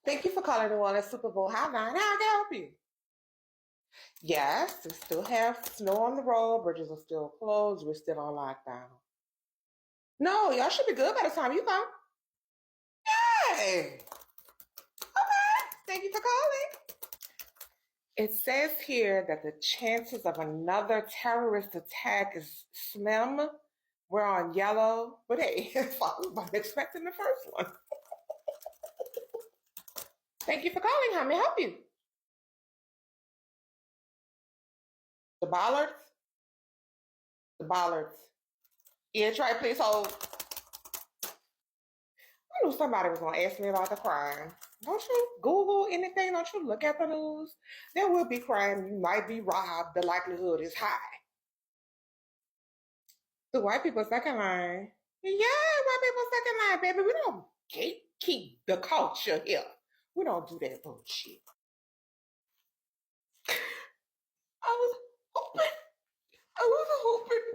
Thank you for calling the Wellness Super Bowl hotline. How can I help you? Yes, we still have snow on the road. Bridges are still closed. We're still on lockdown. No, y'all should be good by the time you come. Hey, thank you for calling. It says here that the chances of another terrorist attack is slim. We're on yellow, but hey, it's fine. We weren't expecting the first one. Thank you for calling. How may I help you? The bollards? The bollards. Yeah, try please hold. I knew somebody was gonna ask me about the crime. Don't you Google anything? Don't you look at the news? There will be crime. You might be robbed. The likelihood is high. The white people second line. Yeah, white people second line, baby. We don't gatekeep the culture here. We don't do that bullshit. I was hoping, I was hoping